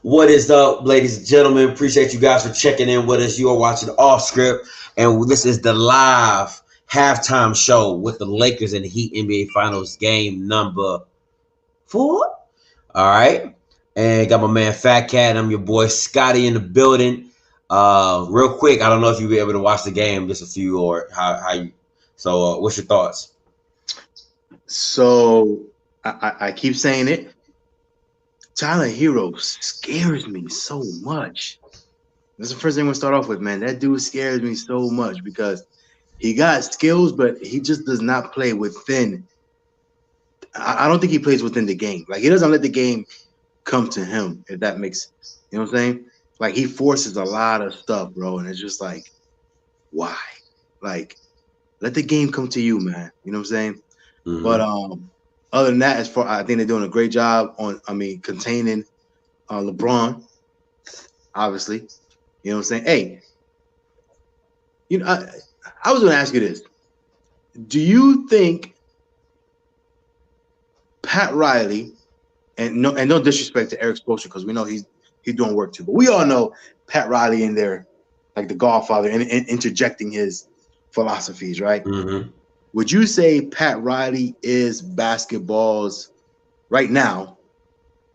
What is up, ladies and gentlemen? Appreciate you guys for checking in with us. You are watching Off Script, and this is the live halftime show with the Lakers and the Heat NBA Finals game number 4. All right, and got my man Fat Cat. I'm your boy Scotty in the building. Real quick, I don't know if you'll be able to watch the game, just a few or how you. So, what's your thoughts? So I keep saying it. Tyler Hero scares me so much. That's the first thing we'll start off with, man. That dude scares me so much because he got skills, but he just does not play within. I don't think he plays within the game. Like, he doesn't let the game come to him, if that makes, you know what I'm saying? Like, he forces a lot of stuff, bro. And it's just like, why? Like, let the game come to you, man. You know what I'm saying? Mhm. But other than that, I think they're doing a great job containing LeBron, obviously. You know what I'm saying? Hey, I was going to ask you this. Do you think Pat Riley, and no disrespect to Eric Spoelstra, because we know he's doing work too, but we all know Pat Riley in there, like the Godfather, and interjecting his philosophies, right? Mm-hmm. Would you say Pat Riley is basketball's right now?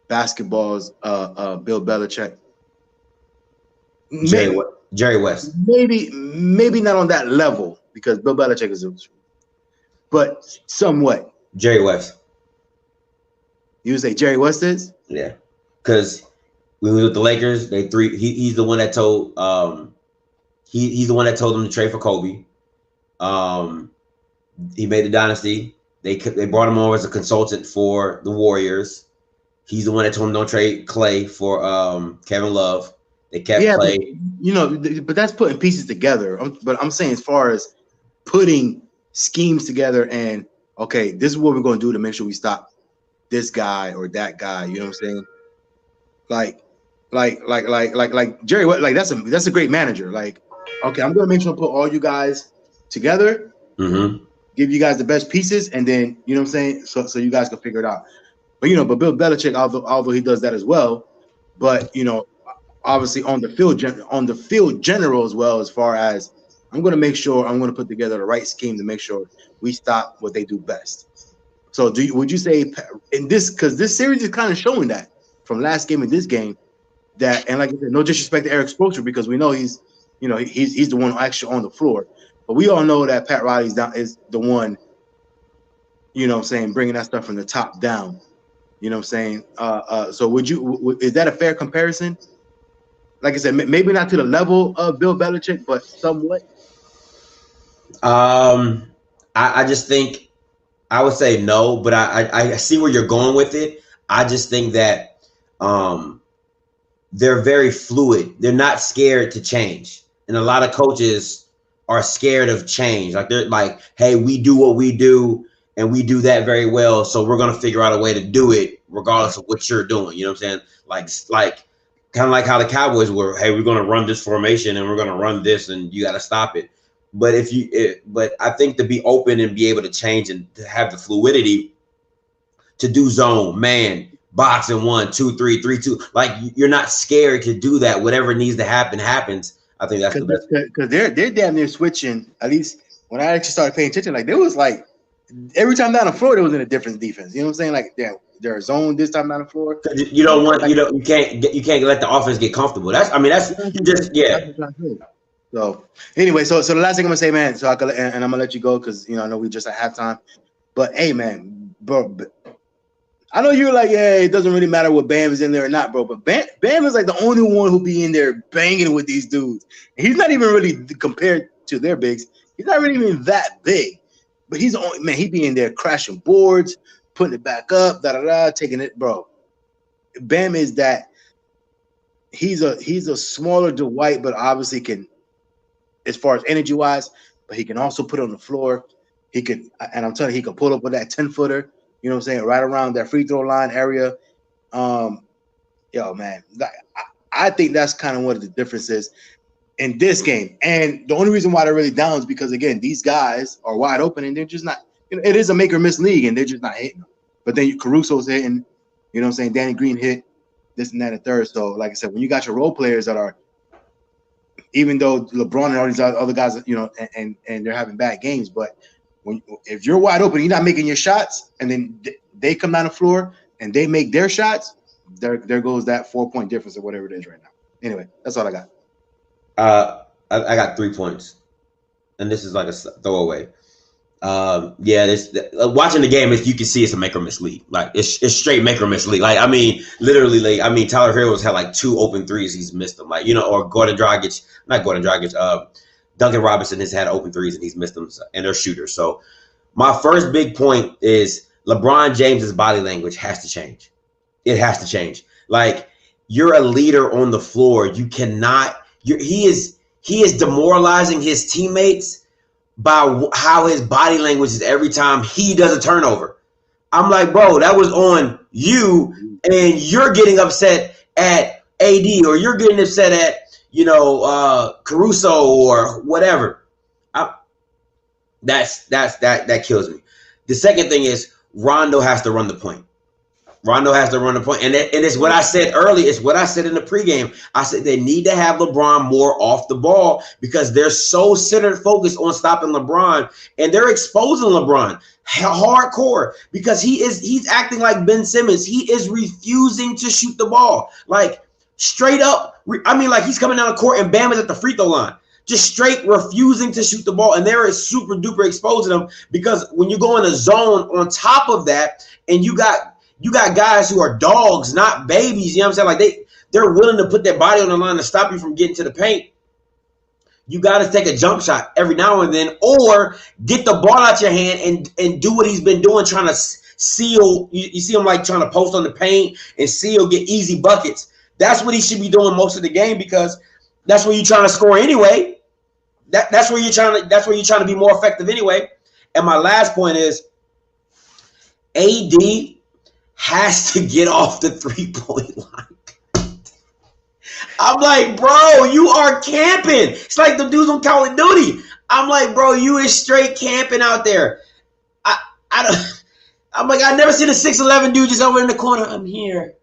Basketball's Bill Belichick. Jerry West. Maybe not on that level because Bill Belichick is, but somewhat. Jerry West. You would say Jerry West is? Yeah, because when we were with the Lakers, he's the one that told he's the one that told them to trade for Kobe. He made the dynasty. They brought him over as a consultant for the Warriors. He's the one that told them don't trade Clay for Kevin Love. They kept Clay. But that's putting pieces together. But I'm saying, as far as putting schemes together and, okay, this is what we're going to do to make sure we stop this guy or that guy. You know what I'm saying? Like Jerry, like that's a great manager. Like, okay, I'm going to make sure I put all you guys together, give you guys the best pieces, and then, you know what I'm saying, so you guys can figure it out. But but Bill Belichick, although he does that as well, but obviously on the field general as well, as far as I'm going to make sure I'm going to put together the right scheme to make sure we stop what they do best. So would you say in this, because this series is kind of showing that from last game and this game, that, and like I said, no disrespect to Eric Spoelstra, because we know he's the one actually on the floor, but we all know that Pat Riley is the one, bringing that stuff from the top down. You know what I'm saying? So is that a fair comparison? Like I said, maybe not to the level of Bill Belichick, but somewhat. I just think I would say no, but I see where you're going with it. I just think that they're very fluid. They're not scared to change. And a lot of coaches are scared of change. Like, they're like, hey, we do what we do and we do that very well. So we're going to figure out a way to do it regardless of what you're doing. You know what I'm saying? Like kind of like how the Cowboys were, hey, we're going to run this formation and we're going to run this and you got to stop it. But but I think to be open and be able to change and to have the fluidity to do zone, man, boxing 1, 2, 3, 3, 2, like you're not scared to do that. Whatever needs to happen happens. I think that's the best. Because they're damn near switching. At least when I actually started paying attention, like there was like every time down the floor there was in a different defense. You know what I'm saying? Like they're zoned this time down the floor. You don't want you can't let the offense get comfortable. That's just yeah. So anyway, so the last thing I'm gonna say, man. So and I'm gonna let you go because I know we just at halftime. But hey, man, bro, I know you're like, yeah, it doesn't really matter what Bam is in there or not, bro. But Bam is like the only one who be in there banging with these dudes. He's not even really compared to their bigs. He's not really even that big. But he's the only man. He be in there crashing boards, putting it back up, taking it, bro. Bam is that. He's a smaller Dwight, but obviously can, as far as energy wise, but he can also put it on the floor. He could, and I'm telling you, he could pull up with that 10-footer. You know what I'm saying? Right around that free throw line area. Yo, man, I think that's kind of what the difference is in this game. And the only reason why they're really down is because, again, these guys are wide open and they're just not. It is a make or miss league, and they're just not hitting them. But then Caruso's hitting. You know what I'm saying? Danny Green hit. this and that and third. So, like I said, when you got your role players that are, even though LeBron and all these other guys, you know, and they're having bad games, but if you're wide open, you're not making your shots, and then they come down the floor and they make their shots, there goes that 4-point difference or whatever it is right now. Anyway, that's all I got. I got 3 points, and this is like a throwaway. Watching the game, you can see it's a make or miss league. Like it's straight make or miss league. Like I mean, literally, like I mean, Tyler Herro's had like 2 open threes, he's missed them. Like, you know, or Duncan Robinson has had open threes and he's missed them, and they're shooters. So my first big point is LeBron James's body language has to change. It has to change. Like, you're a leader on the floor. You cannot. He is demoralizing his teammates by how his body language is every time he does a turnover. I'm like, bro, that was on you, and you're getting upset at AD, or you're getting upset at, you know, Caruso or whatever. That kills me. The second thing is Rondo has to run the point. Rondo has to run the point. And it's what I said earlier. It's what I said in the pregame. I said they need to have LeBron more off the ball because they're so centered focused on stopping LeBron, and they're exposing LeBron hardcore because he's acting like Ben Simmons. He is refusing to shoot the ball. Like, straight up. I mean, like, he's coming down the court and Bam is at the free throw line. Just straight refusing to shoot the ball. And they're super duper exposing him because when you go in a zone on top of that, and you got guys who are dogs, not babies, you know what I'm saying? Like, they're willing to put their body on the line to stop you from getting to the paint. You got to take a jump shot every now and then, or get the ball out your hand and do what he's been doing, trying to seal. You see him like trying to post on the paint and seal, get easy buckets. That's what he should be doing most of the game because that's where you're trying to score anyway. That's where you're trying to be more effective anyway. And my last point is AD has to get off the 3-point line. I'm like, bro, you are camping. It's like the dudes on Call of Duty. I'm like, bro, you is straight camping out there. I'm like, I never seen a 6'11" dude just over in the corner. I'm here.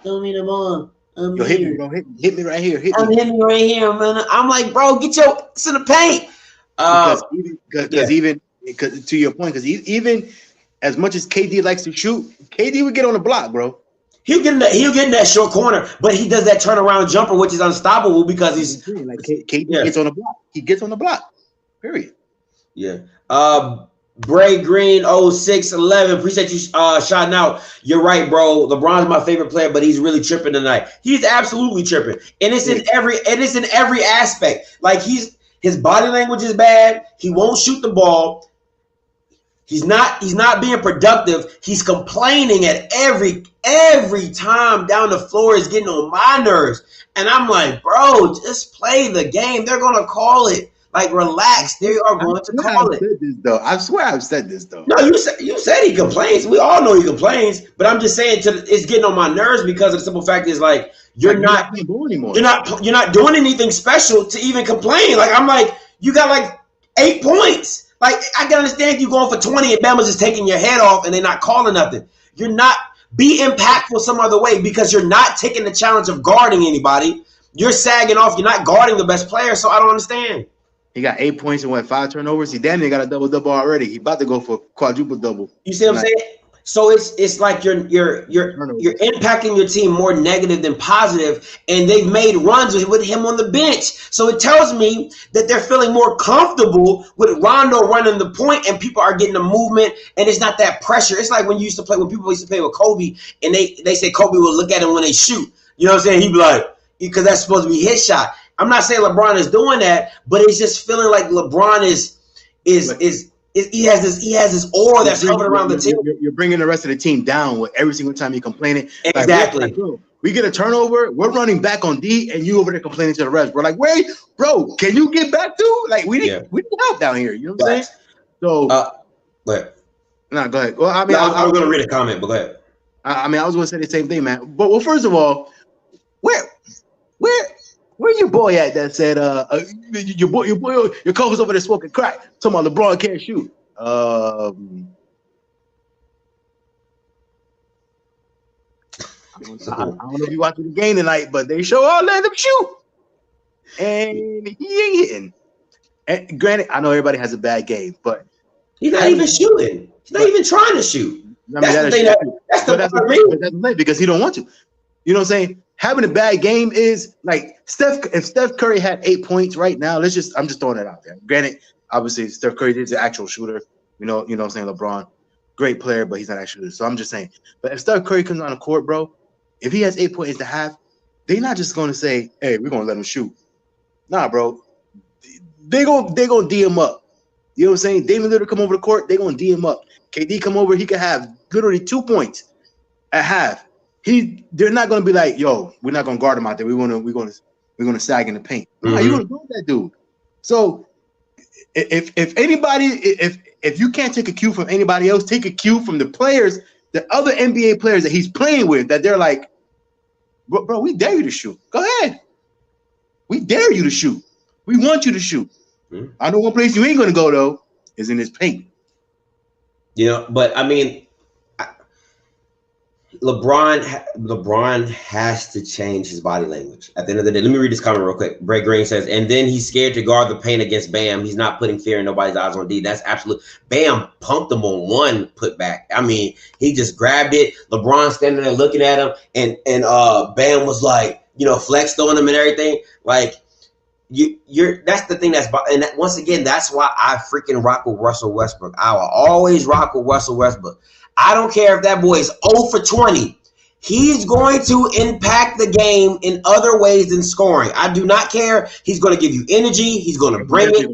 Throw me the ball. Yo, hit me, bro. Hit me right here. Hit me right here, man. I'm like, bro, get your in the paint. Because to your point, because even as much as KD likes to shoot, KD would get on the block, bro. He'll get in that short corner, but he does that turnaround jumper, which is unstoppable because he's like KD gets on the block. He gets on the block. Period. Yeah. Bray Green 0611. Appreciate you shouting out. You're right, bro. LeBron's my favorite player, but he's really tripping tonight. He's absolutely tripping. And it's in every aspect. Like, his body language is bad. He won't shoot the ball. He's not being productive. He's complaining at every time down the floor. Is getting on my nerves. And I'm like, bro, just play the game. They're gonna call it. Like, relax. They are going to call it. I swear I've said this though. No, you said he complains. We all know he complains. But I'm just saying it's getting on my nerves because of the simple fact is, like, you're not doing anything special to even complain. Like, I'm like, you got like 8 points. Like, I can understand you going for 20 and Bama's just taking your head off and they're not calling nothing. You're not be impactful some other way because you're not taking the challenge of guarding anybody. You're sagging off. You're not guarding the best player. So I don't understand. He got 8 points and 5 turnovers. He damn near got a double already. He about to go for quadruple double. You see what I'm saying? So it's like you're impacting your team more negative than positive, and they've made runs with him on the bench. So it tells me that they're feeling more comfortable with Rondo running the point, and people are getting the movement, and it's not that pressure. It's like when people used to play with Kobe, and they say Kobe will look at him when they shoot. You know what I'm saying? He'd be like, because that's supposed to be his shot. I'm not saying LeBron is doing that, but it's just feeling like LeBron he has this aura that's hovering around the team. You're bringing the rest of the team down with every single time you're complaining. Exactly. Like, we get a turnover, we're running back on D, and you over there complaining to the rest. We're like, wait, bro, can you get back to? Like, we didn't help down here. You know what I'm saying? So, go ahead. No, go ahead. Well, I mean, I was going to read a comment, but go ahead. I mean, I was going to say the same thing, man. But well, first of all, where's your boy at that said your co-host over there smoking crack? Talking about LeBron can't shoot. I don't know if you watching the game tonight, but they show all let him shoot, and he ain't hitting. And granted, I know everybody has a bad game, but he's not even shooting. He's not even trying to shoot. That's the thing. That's the thing because he don't want to. You know what I'm saying? Having a bad game is like if Steph Curry had 8 points right now, I'm just throwing it out there. Granted, obviously Steph Curry is an actual shooter. You know what I'm saying? LeBron, great player, but he's not actually. So I'm just saying. But if Steph Curry comes on the court, bro, if he has 8 points to half, they're not just going to say, "Hey, we're going to let him shoot." Nah, bro. They gonna D him up. You know what I'm saying? Damian Lillard come over the court, they gonna D him up. KD come over, he could have literally 2 points at half. They're not gonna be like, yo, we're not gonna guard him out there. We're gonna sag in the paint. Nah, you're gonna guard that dude. So if anybody, if you can't take a cue from anybody else, take a cue from the players, the other NBA players that he's playing with, that they're like, bro, we dare you to shoot. Go ahead. We dare you to shoot. We want you to shoot. Mm-hmm. I know one place you ain't gonna go though is in this paint. You know, but I mean, LeBron has to change his body language. At the end of the day, let me read this comment real quick. Bray Green says, and then he's scared to guard the paint against Bam. He's not putting fear in nobody's eyes on D. That's absolute. Bam pumped him on one putback. I mean, he just grabbed it. LeBron standing there looking at him, and Bam was like, flexed on him and everything. Like, you're that's the thing once again, that's why I freaking rock with Russell Westbrook. I will always rock with Russell Westbrook. I don't care if that boy is 0 for 20. He's going to impact the game in other ways than scoring. I do not care. He's going to give you energy. He's going to bring it.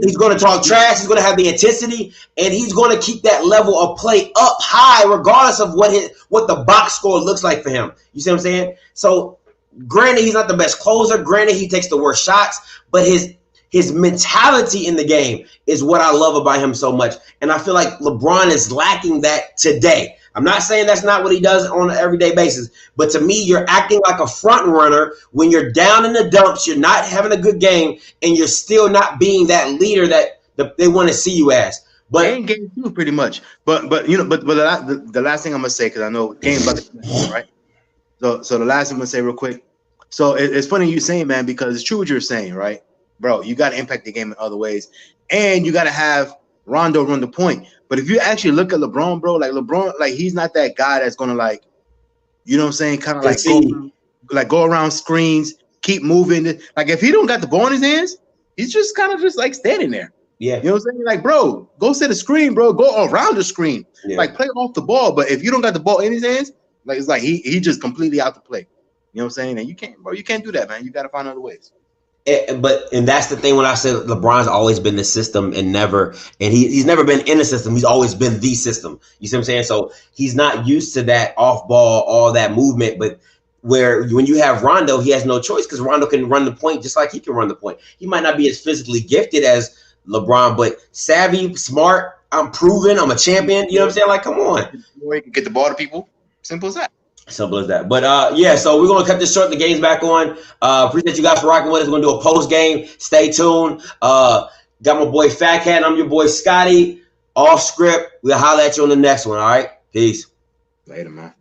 He's going to talk trash. He's going to have the intensity, and he's going to keep that level of play up high, regardless of what the box score looks like for him. You see what I'm saying? So, granted, he's not the best closer. Granted, he takes the worst shots, but his mentality in the game is what I love about him so much. And I feel like LeBron is lacking that today. I'm not saying that's not what he does on an everyday basis, but to me, you're acting like a front runner when you're down in the dumps, you're not having a good game, and you're still not being that leader that they want to see you as. But in game 2, pretty much. But the last thing I'm gonna say, because I know game about to right. So the last thing I'm gonna say real quick. So it's funny you saying, man, because it's true what you're saying, right, bro? You got to impact the game in other ways, and you got to have Rondo run the point. But if you actually look at LeBron, bro, like he's not that guy that's gonna like, you know what I'm saying, kind of go around screens, keep moving. Like if he don't got the ball in his hands, he's just kind of just like standing there. Yeah, you know what I'm saying? Like, bro, go set a screen, bro. Go around the screen, like play off the ball. But if you don't got the ball in his hands, like it's like he just completely out to play. You know what I'm saying? And you can't do that, man. You got to find other ways. And that's the thing when I said LeBron's always been the system and he's never been in the system. He's always been the system. You see what I'm saying? So he's not used to that off ball, all that movement. But when you have Rondo, he has no choice because Rondo can run the point just like he can run the point. He might not be as physically gifted as LeBron, but savvy, smart. I'm proven. I'm a champion. You know what I'm saying? Like, come on. You can get the ball to people. Simple as that. Simple as that. But so we're gonna cut this short. The game's back on. Appreciate you guys for rocking with us. We're gonna do a post game. Stay tuned. Got my boy Fat Cat. I'm your boy Scotty. Off script. We'll holler at you on the next one. All right. Peace. Later, man.